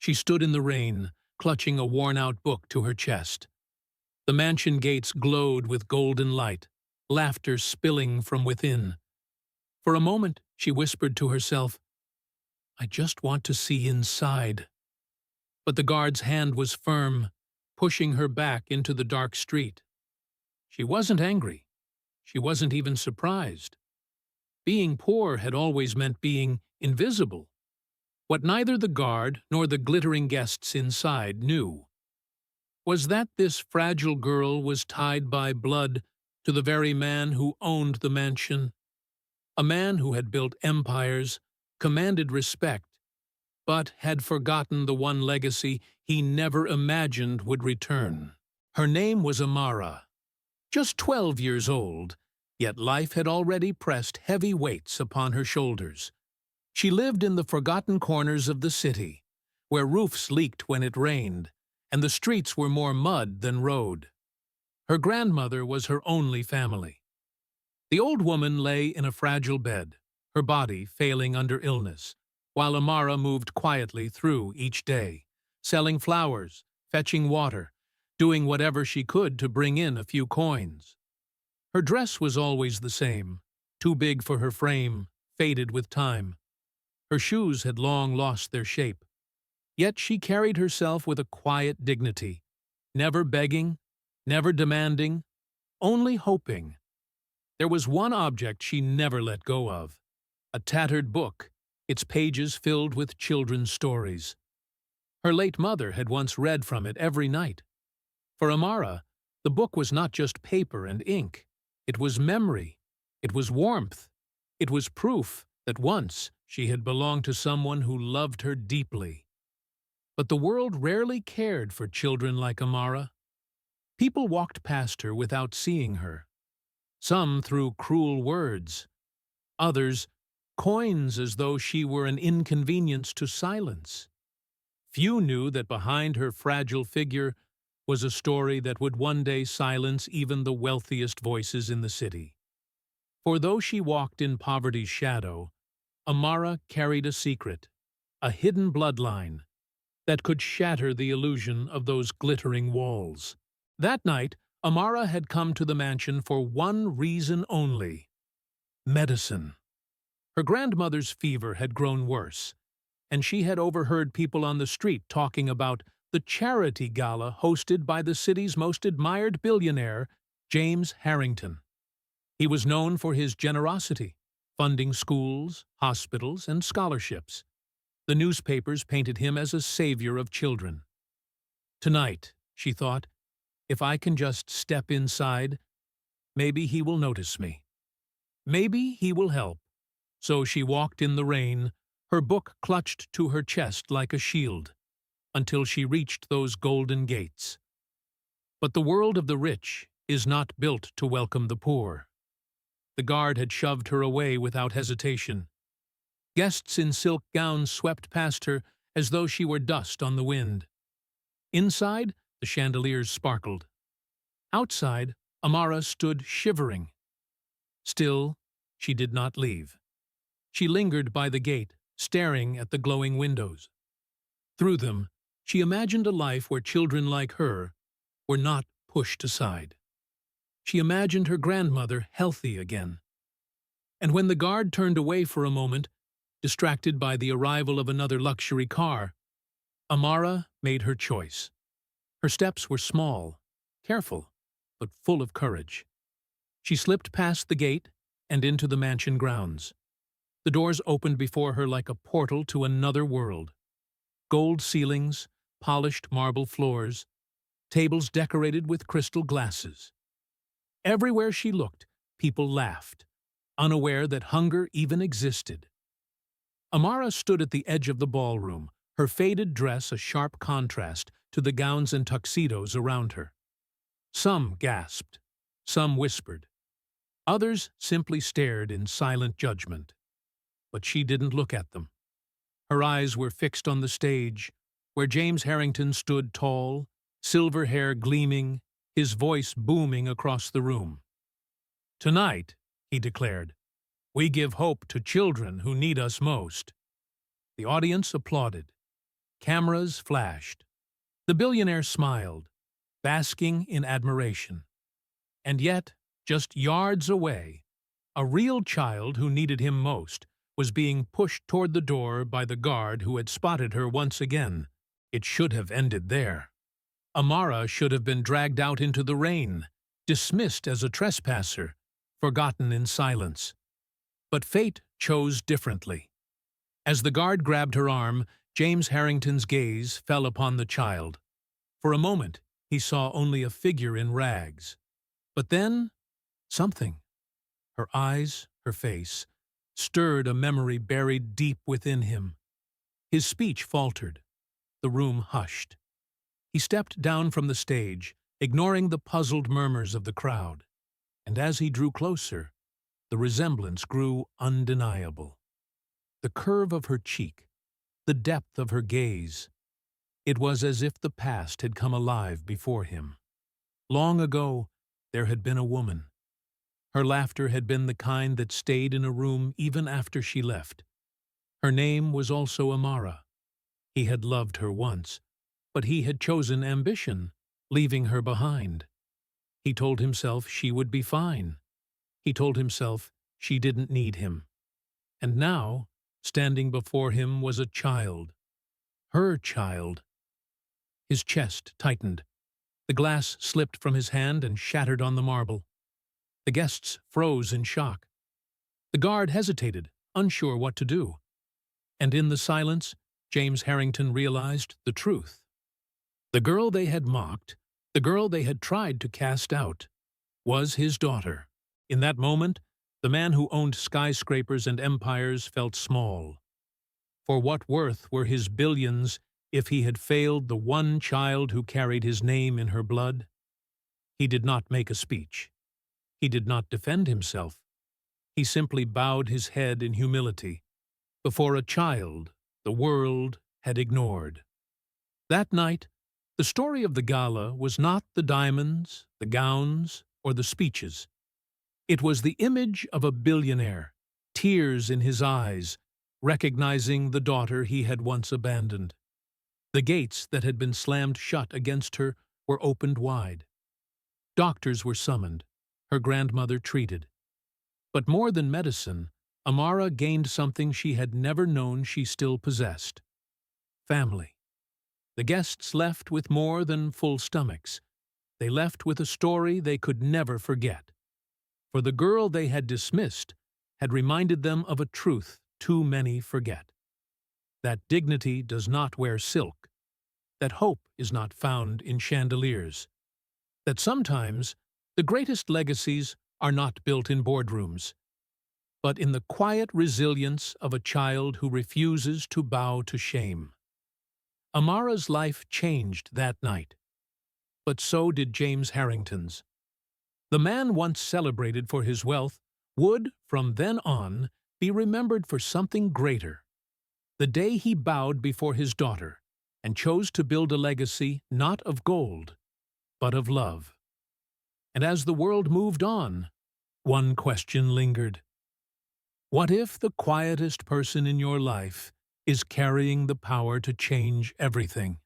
She stood in the rain, clutching a worn-out book to her chest. The mansion gates glowed with golden light, laughter spilling from within. For a moment, she whispered to herself, "I just want to see inside." But the guard's hand was firm, pushing her back into the dark street. She wasn't angry. She wasn't even surprised. Being poor had always meant being invisible. What neither the guard nor the glittering guests inside knew was that this fragile girl was tied by blood to the very man who owned the mansion, a man who had built empires, commanded respect, but had forgotten the one legacy he never imagined would return. Her name was Amara, just 12 years old, yet life had already pressed heavy weights upon her shoulders. She lived in the forgotten corners of the city, where roofs leaked when it rained, and the streets were more mud than road. Her grandmother was her only family. The old woman lay in a fragile bed, her body failing under illness, while Amara moved quietly through each day, selling flowers, fetching water, doing whatever she could to bring in a few coins. Her dress was always the same, too big for her frame, faded with time. Her shoes had long lost their shape. Yet she carried herself with a quiet dignity, never begging, never demanding, only hoping. There was one object she never let go of, a tattered book, its pages filled with children's stories. Her late mother had once read from it every night. For Amara, the book was not just paper and ink. It was memory. It was warmth. It was proof that once she had belonged to someone who loved her deeply. But the world rarely cared for children like Amara. People walked past her without seeing her. Some threw cruel words. Others, coins as though she were an inconvenience to silence. Few knew that behind her fragile figure was a story that would one day silence even the wealthiest voices in the city. For though she walked in poverty's shadow, Amara carried a secret, a hidden bloodline, that could shatter the illusion of those glittering walls. That night, Amara had come to the mansion for one reason only: medicine. Her grandmother's fever had grown worse, and she had overheard people on the street talking about the charity gala hosted by the city's most admired billionaire, James Harrington. He was known for his generosity, funding schools, hospitals, and scholarships. The newspapers painted him as a savior of children. Tonight, she thought, if I can just step inside, maybe he will notice me. Maybe he will help. So she walked in the rain, her book clutched to her chest like a shield, until she reached those golden gates. But the world of the rich is not built to welcome the poor. The guard had shoved her away without hesitation. Guests in silk gowns swept past her as though she were dust on the wind. Inside, the chandeliers sparkled. Outside, Amara stood shivering. Still, she did not leave. She lingered by the gate, staring at the glowing windows. Through them, she imagined a life where children like her were not pushed aside. She imagined her grandmother healthy again. And when the guard turned away for a moment, distracted by the arrival of another luxury car, Amara made her choice. Her steps were small, careful, but full of courage. She slipped past the gate and into the mansion grounds. The doors opened before her like a portal to another world. Gold ceilings, polished marble floors, tables decorated with crystal glasses. Everywhere she looked, people laughed, unaware that hunger even existed. Amara stood at the edge of the ballroom, her faded dress a sharp contrast to the gowns and tuxedos around her. Some gasped, some whispered. Others simply stared in silent judgment. But she didn't look at them. Her eyes were fixed on the stage, where James Harrington stood tall, silver hair gleaming, his voice booming across the room. "Tonight," he declared, "we give hope to children who need us most." The audience applauded. Cameras flashed. The billionaire smiled, basking in admiration. And yet, just yards away, a real child who needed him most was being pushed toward the door by the guard who had spotted her once again. It should have ended there. Amara should have been dragged out into the rain, dismissed as a trespasser, forgotten in silence. But fate chose differently. As the guard grabbed her arm, James Harrington's gaze fell upon the child. For a moment, he saw only a figure in rags. But then, something. Her eyes, her face, stirred a memory buried deep within him. His speech faltered. The room hushed. He stepped down from the stage, ignoring the puzzled murmurs of the crowd. And as he drew closer, the resemblance grew undeniable. The curve of her cheek, the depth of her gaze. It was as if the past had come alive before him. Long ago, there had been a woman. Her laughter had been the kind that stayed in a room even after she left. Her name was also Amara. He had loved her once, but he had chosen ambition, leaving her behind. He told himself she would be fine. He told himself she didn't need him. And now, standing before him was a child. Her child. His chest tightened. The glass slipped from his hand and shattered on the marble. The guests froze in shock. The guard hesitated, unsure what to do. And in the silence, James Harrington realized the truth. The girl they had mocked, the girl they had tried to cast out, was his daughter. In that moment, the man who owned skyscrapers and empires felt small. For what worth were his billions if he had failed the one child who carried his name in her blood? He did not make a speech. He did not defend himself. He simply bowed his head in humility before a child the world had ignored. That night, the story of the gala was not the diamonds, the gowns, or the speeches. It was the image of a billionaire, tears in his eyes, recognizing the daughter he had once abandoned. The gates that had been slammed shut against her were opened wide. Doctors were summoned, her grandmother treated. But more than medicine, Amara gained something she had never known she still possessed: family. The guests left with more than full stomachs. They left with a story they could never forget. For the girl they had dismissed had reminded them of a truth too many forget: that dignity does not wear silk, that hope is not found in chandeliers, that sometimes the greatest legacies are not built in boardrooms, but in the quiet resilience of a child who refuses to bow to shame. Amara's life changed that night, but so did James Harrington's. The man once celebrated for his wealth would, from then on, be remembered for something greater: the day he bowed before his daughter and chose to build a legacy not of gold, but of love. And as the world moved on, one question lingered. What if the quietest person in your life is carrying the power to change everything?